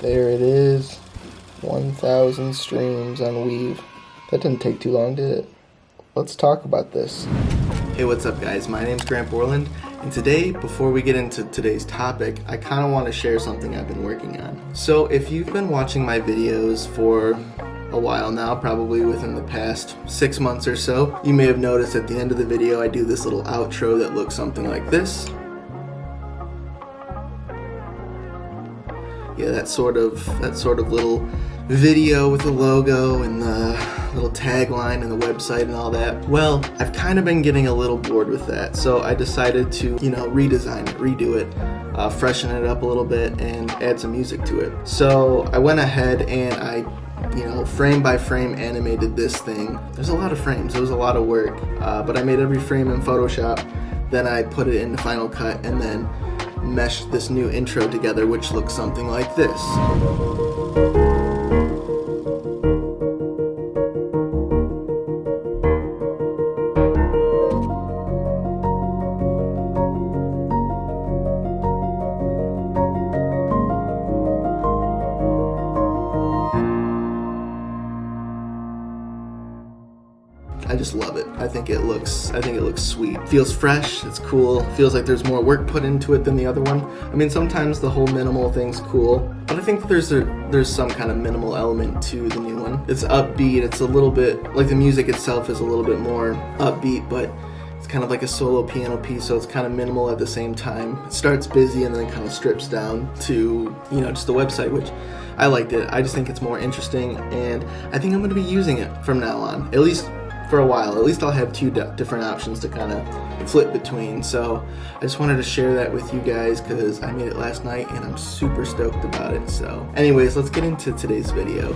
There it is. 1,000 streams on Weave. That didn't take too long, did it? Let's talk about this. Hey, what's up guys? My name's Grant Borland, and today, before we get into today's topic, I kind of want to share something I've been working on. So if you've been watching my videos for a while now, probably within the past 6 months or so, you may have noticed at the end of the video I do this little outro that looks something like this. Yeah, that sort of little video with the logo and the little tagline and the website and all that. Well, I've kind of been getting a little bored with that, so I decided to, redesign it, redo it, freshen it up a little bit and add some music to it. So I went ahead and I frame by frame animated this thing. There's a lot of frames, it was a lot of work, but I made every frame in Photoshop, then I put it into Final Cut and then meshed this new intro together, which looks something like this. I just love it. I think it looks sweet. Feels fresh, it's cool, feels like there's more work put into it than the other one. I mean, sometimes the whole minimal thing's cool, but I think there's some kind of minimal element to the new one. It's upbeat, it's a little bit, like the music itself is a little bit more upbeat, but it's kind of like a solo piano piece, so it's kind of minimal at the same time. It starts busy and then kind of strips down to, just the website, which I liked it. I just think it's more interesting, and I think I'm going to be using it from now on, at least for a while. At least I'll have two different options to kind of flip between. So I just wanted to share that with you guys because I made it last night and I'm super stoked about it. So anyways, let's get into today's video.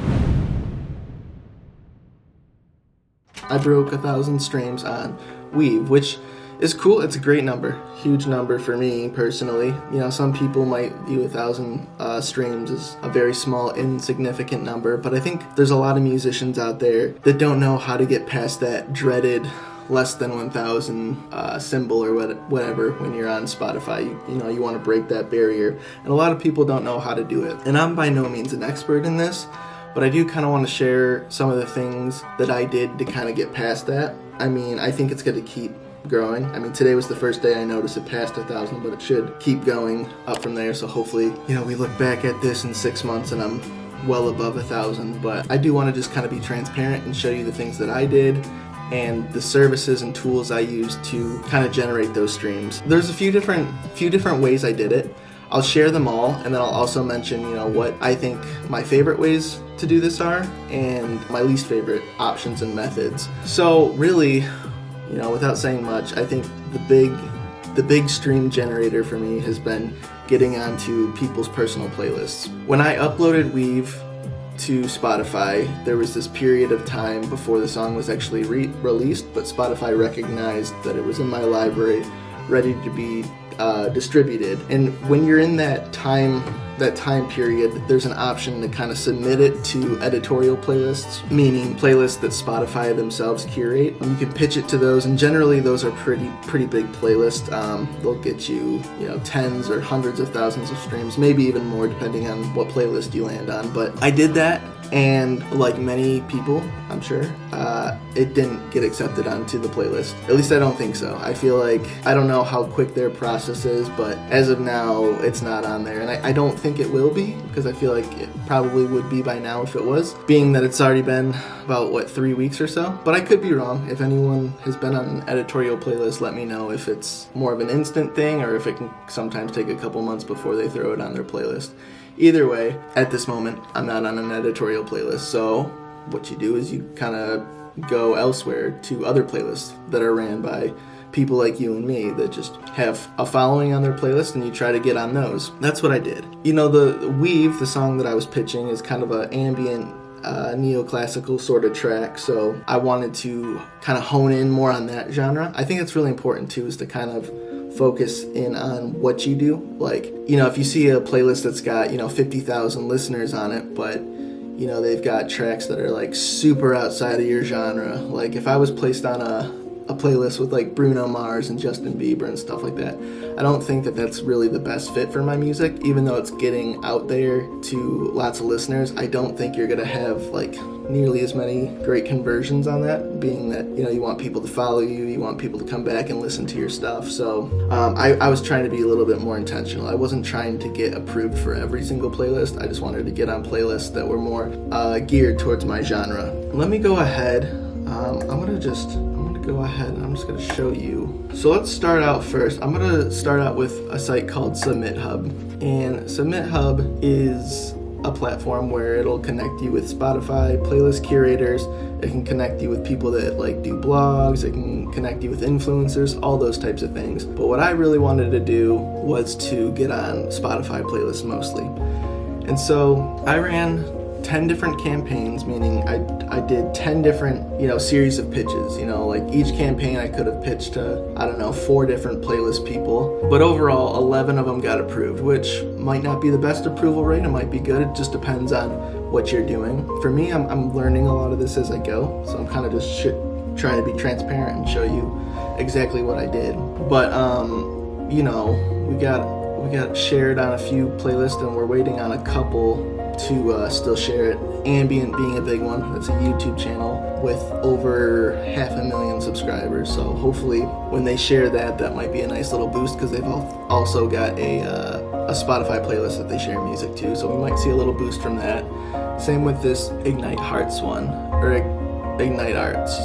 I broke 1,000 streams on Weave, which is cool. It's a great number, huge number for me personally. Some people might view 1,000 streams as a very small, insignificant number, but I think there's a lot of musicians out there that don't know how to get past that dreaded less than 1,000 symbol or whatever when you're on Spotify. You want to break that barrier, and a lot of people don't know how to do it. And I'm by no means an expert in this, but I do kind of want to share some of the things that I did to kind of get past that. I mean, I think it's going to keep growing. I mean, today was the first day I noticed it passed 1,000, but it should keep going up from there. So hopefully, we look back at this in 6 months and I'm well above 1,000. But I do want to just kind of be transparent and show you the things that I did and the services and tools I used to kind of generate those streams. There's a few different ways I did it. I'll share them all, and then I'll also mention, what I think my favorite ways to do this are and my least favorite options and methods. So really, without saying much, I think the big stream generator for me has been getting onto people's personal playlists. When I uploaded Weave to Spotify, there was this period of time before the song was actually released, but Spotify recognized that it was in my library, ready to be distributed. And when you're in that time period, there's an option to kind of submit it to editorial playlists, meaning playlists that Spotify themselves curate. You can pitch it to those, and generally those are pretty big playlists. They'll get you, tens or hundreds of thousands of streams, maybe even more depending on what playlist you land on. But I did that, and like many people, I'm sure, it didn't get accepted onto the playlist. At least I don't think so. I feel like, I don't know how quick their process is, but as of now, it's not on there. And I don't think it will be, because I feel like it probably would be by now if it was, being that it's already been about, 3 weeks or so. But I could be wrong. If anyone has been on an editorial playlist, let me know if it's more of an instant thing or if it can sometimes take a couple months before they throw it on their playlist. Either way, at this moment, I'm not on an editorial playlist, so what you do is you kind of go elsewhere to other playlists that are ran by people like you and me that just have a following on their playlist, and you try to get on those. That's what I did. The Weave, the song that I was pitching, is kind of an ambient neoclassical sort of track, so I wanted to kind of hone in more on that genre. I think it's really important too, is to kind of focus in on what you do. Like, if you see a playlist that's got 50,000 listeners on it, but they've got tracks that are like super outside of your genre. Like if I was placed on a a playlist with like Bruno Mars and Justin Bieber and stuff like that. I don't think that that's really the best fit for my music, even though it's getting out there to lots of listeners. I don't think you're gonna have like nearly as many great conversions on that, being that, you know, you want people to follow you, you want people to come back and listen to your stuff. So I was trying to be a little bit more intentional. I wasn't trying to get approved for every single playlist. I just wanted to get on playlists that were more geared towards my genre. Let me go ahead. I'm gonna go ahead and I'm just gonna show you. So let's start out first. I'm gonna start out with a site called Submithub, and Submithub is a platform where it'll connect you with Spotify playlist curators. It can connect you with people that like do blogs. It can connect you with influencers, all those types of things. But what I really wanted to do was to get on Spotify playlists mostly. And so I ran 10 different campaigns, meaning I did 10 different, you know, series of pitches. You know, like each campaign I could have pitched to, I don't know, 4 different playlist people. But overall, 11 of them got approved, which might not be the best approval rate. It might be good. It just depends on what you're doing. For me, I'm learning a lot of this as I go. So I'm kind of just trying to be transparent and show you exactly what I did. But, you know, we got shared on a few playlists, and we're waiting on a couple to still share it. Ambient being a big one. It's a YouTube channel with over 500,000 subscribers. So hopefully when they share that, that might be a nice little boost, because they've also got a Spotify playlist that they share music to. So we might see a little boost from that. Same with this Ignite Arts,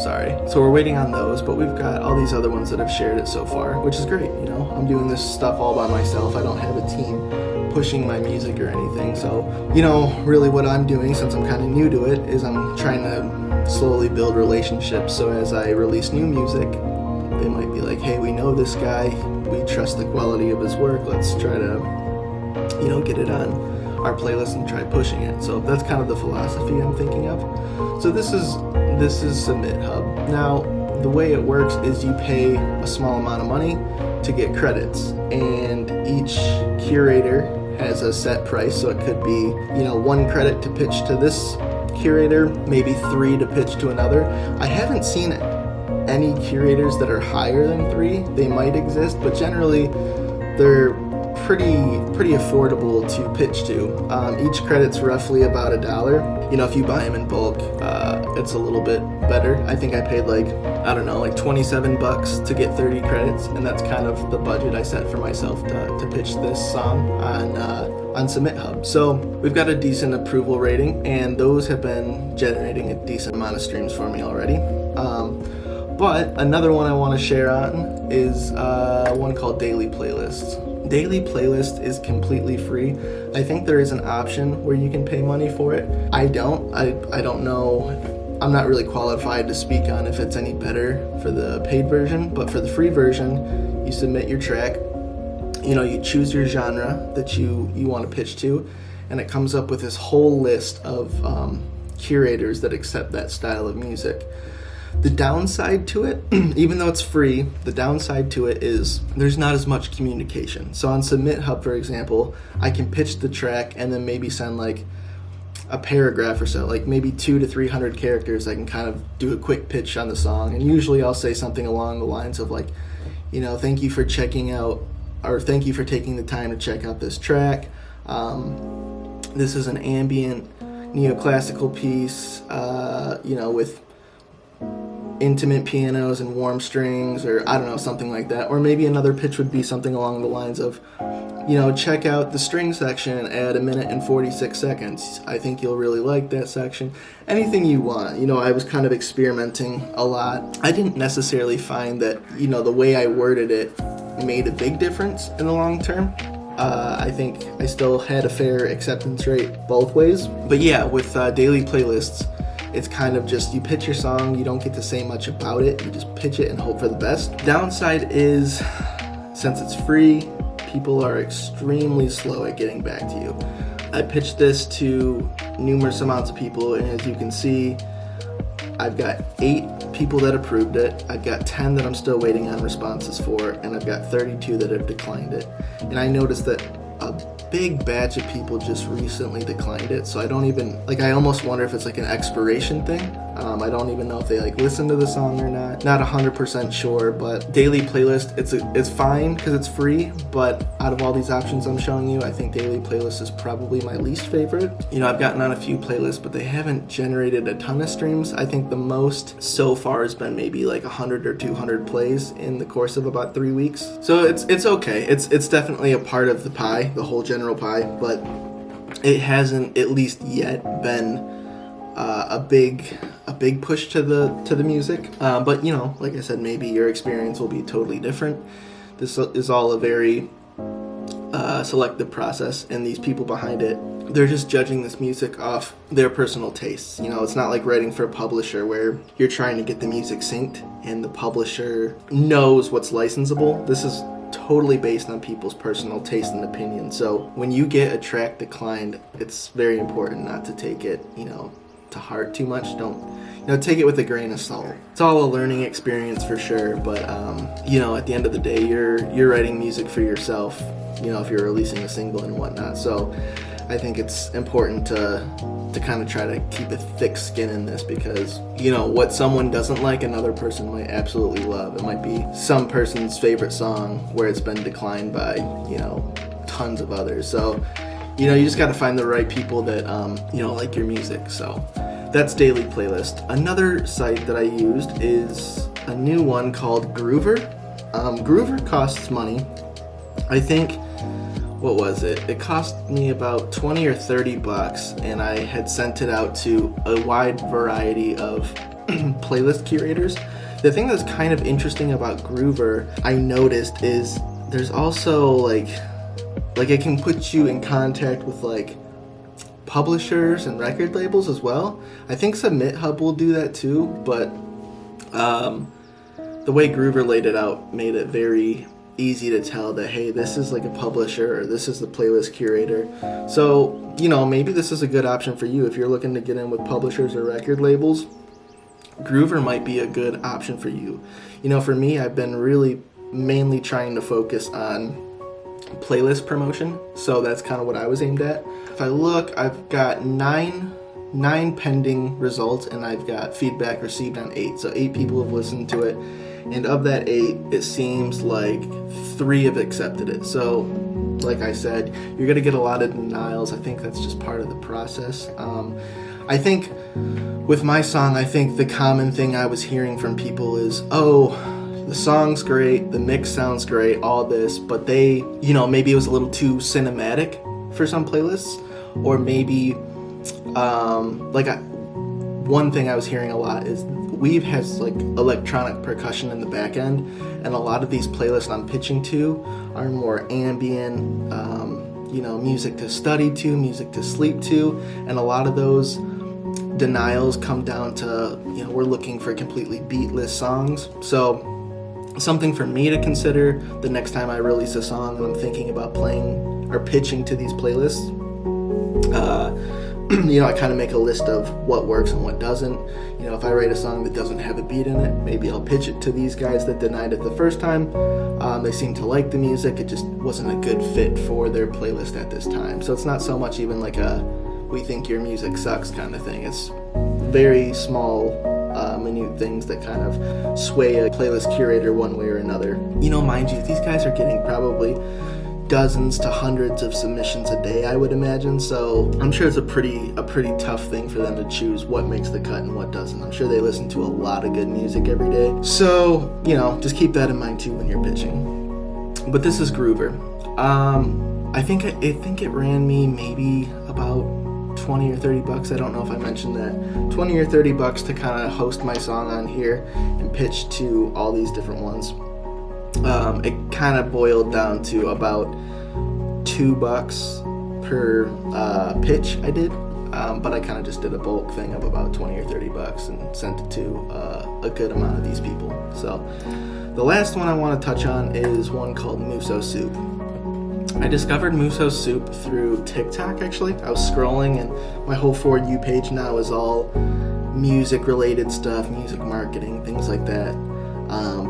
sorry. So we're waiting on those, but we've got all these other ones that have shared it so far, which is great. You know, I'm doing this stuff all by myself. I don't have a team pushing my music or anything. So, you know, really what I'm doing, since I'm kind of new to it, is I'm trying to slowly build relationships. So as I release new music, they might be like, hey, we know this guy, we trust the quality of his work, let's try to, you know, get it on our playlist and try pushing it. So that's kind of the philosophy I'm thinking of. So this is Submithub. Now, the way it works is you pay a small amount of money to get credits, and each curator has a set price. So it could be, you know, 1 credit to pitch to this curator, maybe 3 to pitch to another. I haven't seen any curators that are higher than 3. They might exist, but generally they're pretty affordable to pitch to. Each credit's roughly about $1. You know, if you buy them in bulk, it's a little bit better. I think I paid like, I don't know, like $27 to get 30 credits, and that's kind of the budget I set for myself to pitch this song on Submithub. So we've got a decent approval rating, and those have been generating a decent amount of streams for me already. But another one I want to share on is one called Daily Playlists. Daily Playlist is completely free. I think there is an option where you can pay money for it. I don't know. I'm not really qualified to speak on if it's any better for the paid version, but for the free version, you submit your track. You know, you choose your genre that you want to pitch to, and it comes up with this whole list of curators that accept that style of music. The downside to it, even though it's free, the downside to it is there's not as much communication. So on Submithub, for example, I can pitch the track and then maybe send like a paragraph or so, like maybe 200 to 300 characters. I can kind of do a quick pitch on the song, and usually I'll say something along the lines of like, you know, thank you for checking out, or thank you for taking the time to check out this track. This is an ambient neoclassical piece, you know, with intimate pianos and warm strings, or I don't know, something like that. Or maybe another pitch would be something along the lines of, you know, check out the string section at 1 minute and 46 seconds. I think you'll really like that section. Anything you want. You know, I was kind of experimenting a lot. I didn't necessarily find that, you know, the way I worded it made a big difference in the long term. I think I still had a fair acceptance rate both ways. But yeah, with daily playlists, it's kind of just, you pitch your song, you don't get to say much about it, you just pitch it and hope for the best. Downside is, since it's free, people are extremely slow at getting back to you. I pitched this to numerous amounts of people, and as you can see, I've got 8 people that approved it, I've got 10 that I'm still waiting on responses for, and I've got 32 that have declined it. And I noticed that a big batch of people just recently declined it, so I don't even, like, I almost wonder if it's like an expiration thing. I don't even know if they like listen to the song or not 100% sure. But daily playlist, it's fine because it's free, but out of all these options I'm showing you, I think daily playlist is probably my least favorite. I've gotten on a few playlists, but they haven't generated a ton of streams. I think the most so far has been maybe like 100 or 200 plays in the course of about 3 weeks. So it's okay. It's definitely a part of the pie, the whole general pie, but it hasn't, at least yet, been a big push to the music. But like I said, maybe your experience will be totally different. This is all a very selective process, and these people behind it, they're just judging this music off their personal tastes. It's not like writing for a publisher where you're trying to get the music synced and the publisher knows what's licensable. This is totally based on people's personal taste and opinion. So when you get a track declined, it's very important not to take it, to heart too much. Don't, take it with a grain of salt. It's all a learning experience for sure, but at the end of the day, you're writing music for yourself, if you're releasing a single and whatnot. So I think it's important to kind of try to keep a thick skin in this, because what someone doesn't like, another person might absolutely love. It might be some person's favorite song where it's been declined by tons of others. So you just got to find the right people that like your music. So that's daily playlist. Another site that I used is a new one called Groover. Groover costs money. I think, what was it? It cost me about 20 or 30 bucks, and I had sent it out to a wide variety of playlist curators. The thing that's kind of interesting about Groover, I noticed, is there's also like it can put you in contact with like publishers and record labels as well. I think Submithub will do that too, but the way Groover laid it out made it very easy to tell that, hey, this is like a publisher, or this is the playlist curator. So maybe this is a good option for you if you're looking to get in with publishers or record labels. Groover might be a good option for you. For me, I've been really mainly trying to focus on playlist promotion, so that's kind of what I was aimed at. If I look, I've got nine pending results, and I've got feedback received on 8. So 8 people have listened to it. And of that 8, it seems like 3 have accepted it. So, like I said, you're going to get a lot of denials. I think that's just part of the process. I think with my song, I think the common thing I was hearing from people is, oh, the song's great, the mix sounds great, all this, but they, maybe it was a little too cinematic for some playlists, or maybe, one thing I was hearing a lot is Weave has like electronic percussion in the back end, and a lot of these playlists I'm pitching to are more ambient, music to study to, music to sleep to, and a lot of those denials come down to, we're looking for completely beatless songs. So something for me to consider the next time I release a song and I'm thinking about playing or pitching to these playlists. I kind of make a list of what works and what doesn't. If I write a song that doesn't have a beat in it, maybe I'll pitch it to these guys that denied it the first time. They seem to like the music, it just wasn't a good fit for their playlist at this time. So it's not so much even like a we think your music sucks kind of thing. It's very small, minute things that kind of sway a playlist curator one way or another. Mind you, these guys are getting probably dozens to hundreds of submissions a day, I would imagine. So I'm sure it's a pretty tough thing for them to choose what makes the cut and what doesn't. I'm sure they listen to a lot of good music every day. So, just keep that in mind too when you're pitching. But this is Groover. I think it ran me maybe about 20 or 30 bucks. I don't know if I mentioned that. 20 or 30 bucks to kind of host my song on here and pitch to all these different ones. It kind of boiled down to about $2 per pitch I did, but I kind of just did a bulk thing of about 20 or 30 bucks and sent it to a good amount of these people. So the last one I want to touch on is one called Musosoup. I discovered Musosoup through TikTok, actually. I was scrolling, and my whole For You page now is all music related stuff, music marketing, things like that.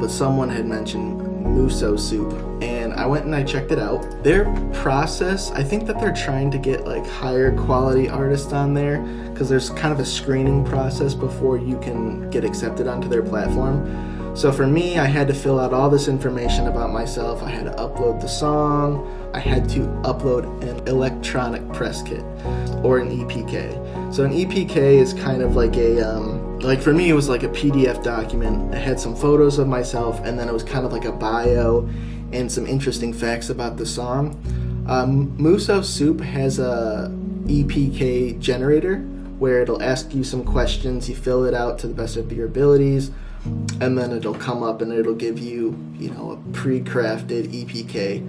But someone had mentioned Musosoup, and I went and I checked it out. Their process, I think that they're trying to get like higher quality artists on there, because there's kind of a screening process before you can get accepted onto their platform. So for me, I had to fill out all this information about myself. I had to upload the song. I had to upload an electronic press kit, or an EPK. So an EPK is kind of like like for me, it was like a PDF document. It had some photos of myself, and then it was kind of like a bio and some interesting facts about the song. Musosoup has a EPK generator where it'll ask you some questions. You fill it out to the best of your abilities, and then it'll come up and it'll give you, a pre-crafted EPK.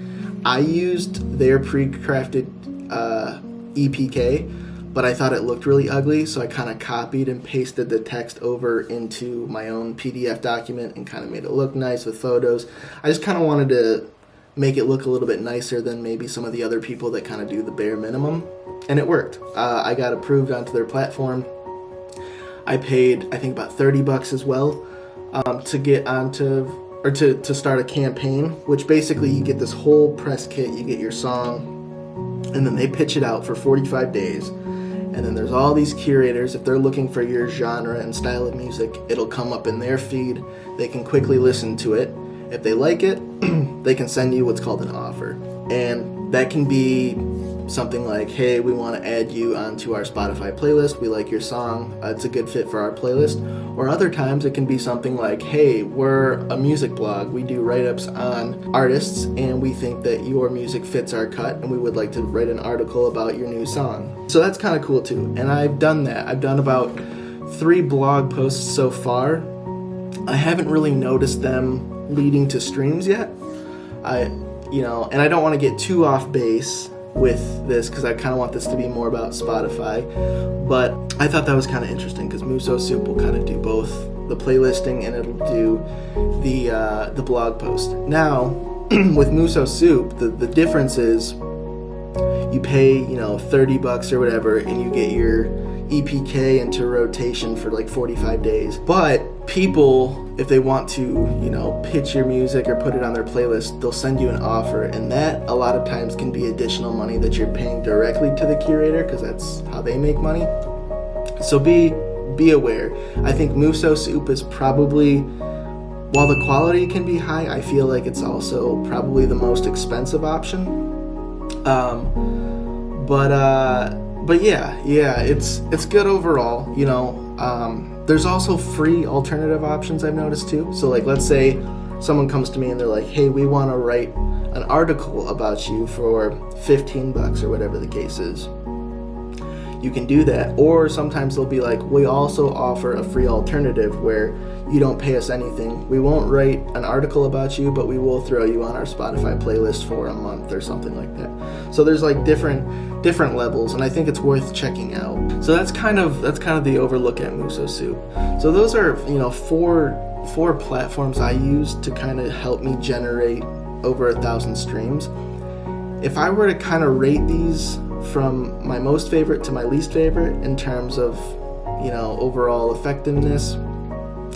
I used their pre-crafted EPK, but I thought it looked really ugly, so I kind of copied and pasted the text over into my own PDF document and kind of made it look nice with photos. I just kind of wanted to make it look a little bit nicer than maybe some of the other people that kind of do the bare minimum, and it worked. I got approved onto their platform. I paid, I think, about $30 as well to get onto, or to start a campaign, which basically you get this whole press kit, you get your song, and then they pitch it out for 45 days. And then there's all these curators. If they're looking for your genre and style of music, it'll come up in their feed. They can quickly listen to it. If they like it, they can send you what's called an offer. And that can be something like, hey, we want to add you onto our Spotify playlist. We like your song. It's a good fit for our playlist. Or other times it can be something like, hey, we're a music blog. We do write-ups on artists, and we think that your music fits our cut, and we would like to write an article about your new song. So that's kind of cool too. And I've done that. I've done about 3 blog posts so far. I haven't really noticed them leading to streams yet. And I don't want to get too off base with this, because I kind of want this to be more about Spotify, but I thought that was kind of interesting, because Musosoup will kind of do both the playlisting and it'll do the blog post. Now with Musosoup, the difference is you pay $30 or whatever, and you get your EPK into rotation for like 45 days. But people, if they want to, pitch your music or put it on their playlist, they'll send you an offer, and that a lot of times can be additional money that you're paying directly to the curator, because that's how they make money. So be aware. I think Musosoup is probably, while the quality can be high, I feel like it's also probably the most expensive option. But yeah, it's good overall. There's also free alternative options I've noticed too. So like, let's say someone comes to me and they're like, hey, we want to write an article about you for $15 or whatever the case is. You can do that. Or sometimes they'll be like, we also offer a free alternative where you don't pay us anything. We won't write an article about you, but we will throw you on our Spotify playlist for a month or something like that. So there's like different levels, and I think it's worth checking out. So that's kind of the overlook at Musosoup. So those are four platforms I use to kind of help me generate over 1,000 streams. If I were to kind of rate these from my most favorite to my least favorite in terms of overall effectiveness,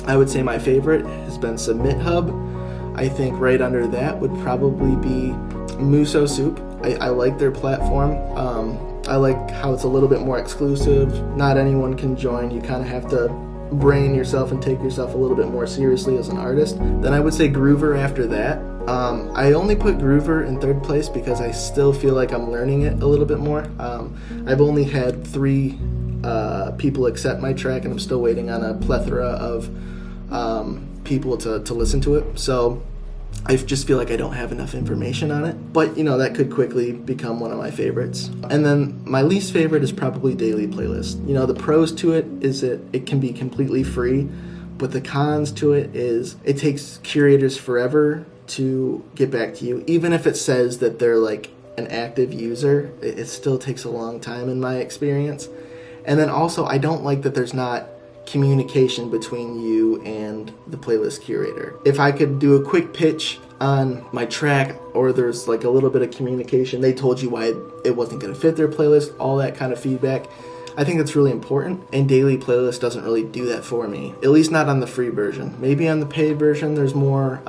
I would say my favorite has been Submithub. I think right under that would probably be Musosoup. I like their platform. I like how it's a little bit more exclusive. Not anyone can join. You kind of have to brain yourself and take yourself a little bit more seriously as an artist. Then I would say Groover after that. I only put Groover in 3rd place because I still feel like I'm learning it a little bit more. I've only had 3 people accept my track, and I'm still waiting on a plethora of people to listen to it. So I just feel like I don't have enough information on it, but that could quickly become one of my favorites. And then my least favorite is probably Daily Playlist. The pros to it is that it can be completely free, but the cons to it is it takes curators forever to get back to you. Even if it says that they're like an active user, it still takes a long time in my experience. And then also, I don't like that there's not communication between you and the playlist curator. If I could do a quick pitch on my track, or there's like a little bit of communication, they told you why it wasn't going to fit their playlist, all that kind of feedback, I think that's really important, and Daily Playlist doesn't really do that for me, at least not on the free version. Maybe on the paid version there's more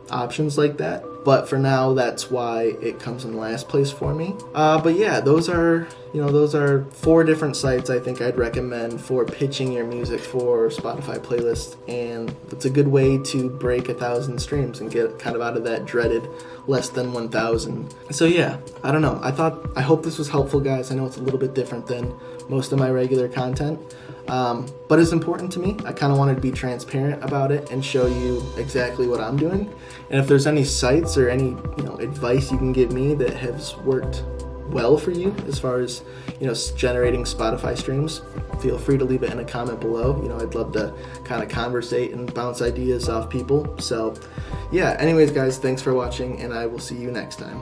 options like that. But for now, that's why it comes in last place for me. But yeah, those are 4 different sites I think I'd recommend for pitching your music for Spotify playlists, and it's a good way to break 1,000 streams and get kind of out of that dreaded less than 1,000. So yeah, I don't know. I hope this was helpful, guys. I know it's a little bit different than most of my regular content. But it's important to me. I kind of wanted to be transparent about it and show you exactly what I'm doing. And if there's any sites or any advice you can give me that has worked well for you as far as generating Spotify streams, feel free to leave it in a comment below. I'd love to kind of conversate and bounce ideas off people. So yeah, anyways guys, thanks for watching, and I will see you next time.